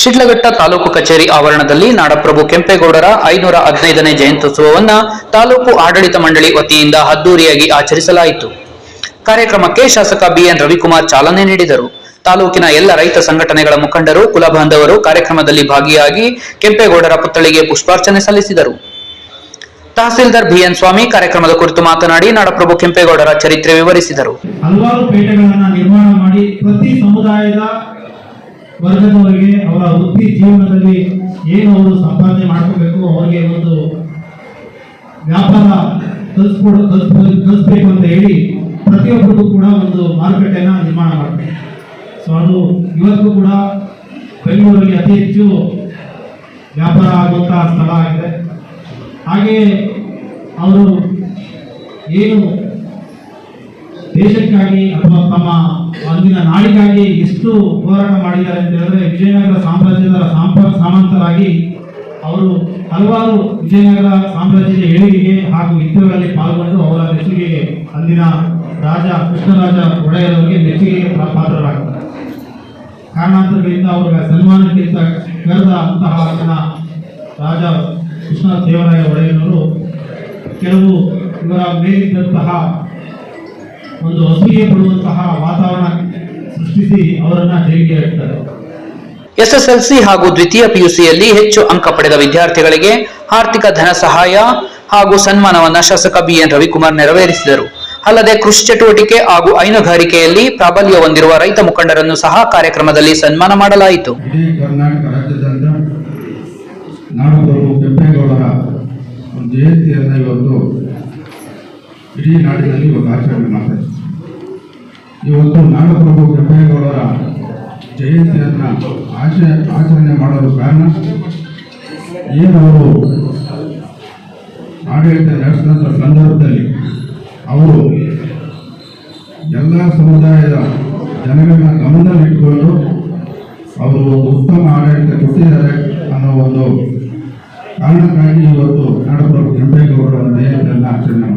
ಶಿಡ್ಲಘಟ್ಟ ತಾಲೂಕು ಕಚೇರಿ ಆವರಣದಲ್ಲಿ ನಾಡಪ್ರಭು ಕೆಂಪೇಗೌಡರ 515ನೇ ಜಯಂತ್ಯುತ್ಸವವನ್ನು ತಾಲೂಕು ಆಡಳಿತ ಮಂಡಳಿ ವತಿಯಿಂದ ಅದ್ದೂರಿಯಾಗಿ ಆಚರಿಸಲಾಯಿತು. ಕಾರ್ಯಕ್ರಮಕ್ಕೆ ಶಾಸಕ ಬಿಎನ್ ರವಿಕುಮಾರ್ ಚಾಲನೆ ನೀಡಿದರು. ತಾಲೂಕಿನ ಎಲ್ಲ ರೈತ ಸಂಘಟನೆಗಳ ಮುಖಂಡರು, ಕುಲಬಾಂಧವರು ಕಾರ್ಯಕ್ರಮದಲ್ಲಿ ಭಾಗಿಯಾಗಿ ಕೆಂಪೇಗೌಡರ ಪುತ್ಥಳಿಗೆ ಪುಷ್ಪಾರ್ಚನೆ ಸಲ್ಲಿಸಿದರು. ತಹಸೀಲ್ದಾರ್ ಬಿಎನ್ ಸ್ವಾಮಿ ಕಾರ್ಯಕ್ರಮದ ಕುರಿತು ಮಾತನಾಡಿ ನಾಡಪ್ರಭು ಕೆಂಪೇಗೌಡರ ಚರಿತ್ರೆ ವಿವರಿಸಿದರು. ಹಲವಾರು ಪೇಟೆಗಳನ್ನು ನಿರ್ಮಾಣ ಮಾಡಿ ಪ್ರತಿ ಸಮುದಾಯದ ವರ್ಗದವರಿಗೆ ಅವರ ವೃತ್ತಿ ಜೀವನದಲ್ಲಿ ಏನು ಅವರು ಸಂಪಾದನೆ ಮಾಡ್ಕೋಬೇಕು, ಅವರಿಗೆ ಒಂದು ವ್ಯಾಪಾರ ಕಲಿಸ್ಬೇಕು ಅಂತ ಹೇಳಿ ಪ್ರತಿಯೊಬ್ಬರಿಗೂ ಕೂಡ ಒಂದು ಮಾರುಕಟ್ಟೆನ ನಿರ್ಮಾಣ ಮಾಡ್ತಾರೆ. ಸೊ ಅದು ಇವತ್ತು ಕೂಡ ಬೆಂಗಳೂರಲ್ಲಿ ಅತಿ ಹೆಚ್ಚು ವ್ಯಾಪಾರ ಆಗುವಂತಹ ಸ್ಥಳ ಆಗಿದೆ. ಹಾಗೆಯೇ ಅವರು ಏನು ದೇಶಕ್ಕಾಗಿ ಅಥವಾ ತಮ್ಮ ಅಂದಿನ ನಾಡಿಗಾಗಿ ಎಷ್ಟು ಹೋರಾಟ ಮಾಡಿದ್ದಾರೆ ಅಂತ ಹೇಳಿದ್ರೆ, ವಿಜಯನಗರ ಸಾಮ್ರಾಜ್ಯದ ಸಾಮಂತರಾಗಿ ಅವರು ಹಲವಾರು ವಿಜಯನಗರ ಸಾಮ್ರಾಜ್ಯದ ಏಳಿಗೆಗೆ ಹಾಗೂ ಯುದ್ಧಗಳಲ್ಲಿ ಪಾಲ್ಗೊಂಡು ಅವರ ಮೆಚ್ಚುಗೆಗೆ ಅಂದಿನ ರಾಜ ಕೃಷ್ಣರಾಜ ಒಡೆಯರವರಿಗೆ ಮೆಚ್ಚುಗೆಗೆ ಪಾತ್ರರಾಗ್ತಾರೆ. ಕಾರಣಾಂತರಗಳಿಂದ ಅವರ ಸನ್ಮಾನಕ್ಕಿಂತ ಕರೆದ ಅಂತಹ ರಾಜ ಕೃಷ್ಣ ದೇವರಾಯ ಒಡೆಯನವರು ಕೆಲವು ಇವರ ಮೇಲಿದ್ದಂತಹ ಒಂದು ಅಸೂಯೆ ಪಡುವಂತಹ ವಾತಾವರಣ ಸೃಷ್ಟಿಸಿ ಅವರನ್ನ ಜೈಲಿಗೆ ಹಾಕ್ತಾರೆ. ಎಸ್ಎಸ್ಎಲ್ಸಿ ಹಾಗೂ ದ್ವಿತೀಯ ಪಿಯುಸಿಯಲ್ಲಿ ಹೆಚ್ಚು ಅಂಕ ಪಡೆದ ವಿದ್ಯಾರ್ಥಿಗಳಿಗೆ ಆರ್ಥಿಕ ಧನ ಸಹಾಯ ಹಾಗೂ ಸನ್ಮಾನವನ್ನು ಶಾಸಕ ಬಿಎನ್ ರವಿಕುಮಾರ್ ನೆರವೇರಿಸಿದರು. ಅಲ್ಲದೆ ಕೃಷಿ ಚಟುವಟಿಕೆ ಹಾಗೂ ಹೈನುಗಾರಿಕೆಯಲ್ಲಿ ಪ್ರಾಬಲ್ಯ ಹೊಂದಿರುವ ರೈತ ಮುಖಂಡರನ್ನು ಸಹ ಕಾರ್ಯಕ್ರಮದಲ್ಲಿ ಸನ್ಮಾನ ಮಾಡಲಾಯಿತು. ಇಡೀ ಕರ್ನಾಟಕ ರಾಜ್ಯಾದ್ಯಂತ ನಾಡಪ್ರಭು ಕೆಂಪೇಗೌಡರ ಒಂದು ಜಯಂತಿಯನ್ನು ಇವತ್ತು ಇಡೀ ನಾಡಿನಲ್ಲಿ ಇವತ್ತು ಆಚರಣೆ ಮಾಡ್ತಾರೆ. ಇವತ್ತು ನಾಡಪ್ರಭು ಕೆಂಪೇಗೌಡರ ಜಯಂತಿಯನ್ನು ಆಚರಣೆ ಮಾಡಲು ಕಾರಣ ಏನು, ಅವರು ಆಡಳಿತ ನಡೆಸಿದಂಥ ಸಂದರ್ಭದಲ್ಲಿ ಅವರು ಎಲ್ಲ ಸಮುದಾಯದ ಜನಗಳನ್ನ ಗಮನದಲ್ಲಿಟ್ಟುಕೊಂಡು ಅವರು ಉತ್ತಮ ಆಡಳಿತ ಕೊಟ್ಟಿದ್ದಾರೆ ಅನ್ನೋ ಒಂದು ಕಾರಣಕ್ಕಾಗಿ ಇವತ್ತು ನಾಡಪ್ರಭು ಕೆಂಪೇಗೌಡರ ಜಯಂತಿಯನ್ನು ಆಚರಣೆ